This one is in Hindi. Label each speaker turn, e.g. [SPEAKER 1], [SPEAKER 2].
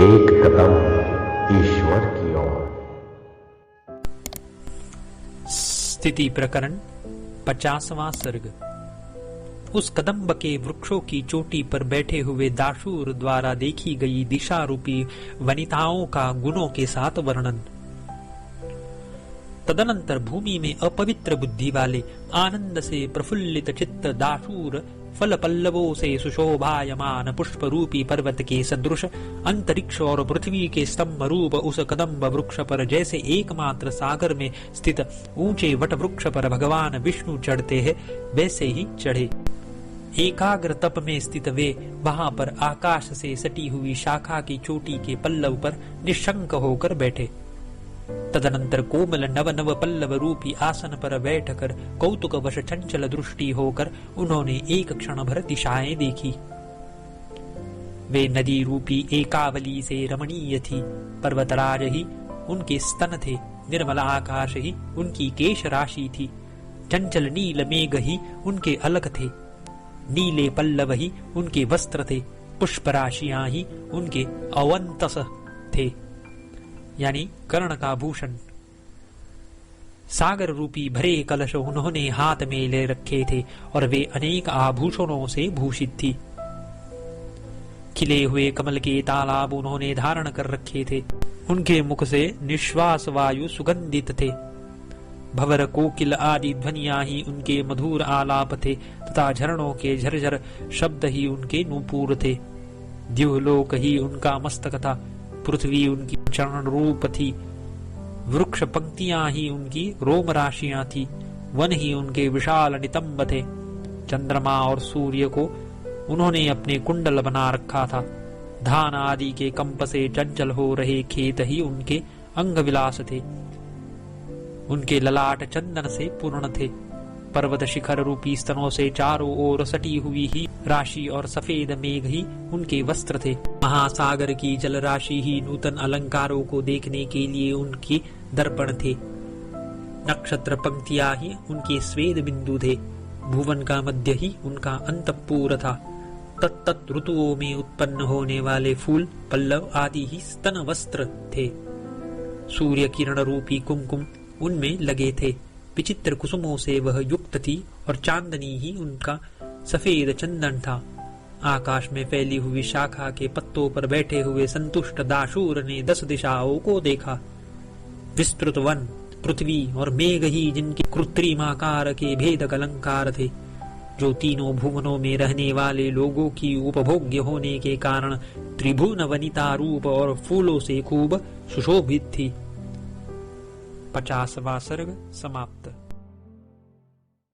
[SPEAKER 1] एक कदम ईश्वर की ओर।
[SPEAKER 2] स्थिति प्रकरण 50वां सर्ग। उस कदम्ब के वृक्षों की चोटी पर बैठे हुए दाशूर द्वारा देखी गई दिशा रूपी वनिताओं का गुणों के साथ वर्णन। तदनंतर भूमि में अपवित्र बुद्धि वाले आनंद से प्रफुल्लित चित्त दाशूर फल पल्लवों से सुशोभायमान पुष्प रूपी पर्वत के सदृश अंतरिक्ष और पृथ्वी के स्तंभ रूप उस कदम्ब वृक्ष पर जैसे एकमात्र सागर में स्थित ऊंचे वट वृक्ष पर भगवान विष्णु चढ़ते हैं वैसे ही चढ़े। एकाग्र तप में स्थित वे वहां पर आकाश से सटी हुई शाखा की चोटी के पल्लव पर निशंक होकर बैठे। तदनंतर कोमल नव नव पल्लव रूपी आसन पर बैठकर कौतुक वश चंचल दृष्टि होकर उन्होंने एक क्षण भर दिशाएं देखी। वे नदी रूपी एकावली से रमणीय थी। पर्वतराज ही उनके स्तन थे, निर्मल आकाश ही उनकी केश राशि थी, चंचल नील मेघ ही उनके अलग थे, नीले पल्लव ही उनके वस्त्र थे, पुष्प राशियां ही उनके अवंतस थे, यानी कर्ण का भूषण। सागर रूपी भरे कलश उन्होंने हाथ में ले रखे थे और वे अनेक आभूषणों से भूषित थी। खिले हुए कमल के तालाब उन्होंने धारण कर रखे थे। उनके मुख से निश्वास वायु सुगंधित थे। भंवर कोकिल आदि ध्वनियां ही उनके मधुर आलाप थे तथा झरणों के झरझर शब्द ही उनके नूपुर थे। द्युलोक ही उनका मस्तक था, पृथ्वी उनकी चरण रूप थी, वृक्ष पंक्तियां ही उनकी रोम राशियां थी, वन ही उनके विशाल नितंब थे। चंद्रमा और सूर्य को उन्होंने अपने कुंडल बना रखा था। धान आदि के कंप से चंचल हो रहे खेत ही उनके अंग विलास थे। उनके ललाट चंदन से पूर्ण थे। पर्वत शिखर रूपी स्तनों से चारों ओर सटी हुई ही राशि और सफेद मेघ ही उनके वस्त्र थे। महासागर की जल राशि ही नूतन अलंकारों को देखने के लिए उनके दर्पण थे। नक्षत्र पंक्तियां ही उनके स्वेद बिंदु थे। भुवन का मध्य ही उनका अंतःपुर था। तत्त ऋतुओं में उत्पन्न होने वाले फूल पल्लव आदि ही स्तन वस्त्र थे। सूर्य किरण रूपी कुमकुम उनमें लगे थे। विचित्र कुसुमों से वह युक्त थी और चांदनी ही उनका सफेद चंदन था। आकाश में फैली हुई शाखा के पत्तों पर बैठे हुए संतुष्ट दाशूर ने 10 दिशाओं को देखा। विस्तृत वन, पृथ्वी और मेघ ही जिनके कृत्रिमाकार के भेदक अलंकार थे, जो तीनों भुवनों में रहने वाले लोगों की उपभोग्य होने के कारण त्रिभुवन वनिता रूप और फूलों से खूब सुशोभित थी। 50वां सर्ग समाप्त।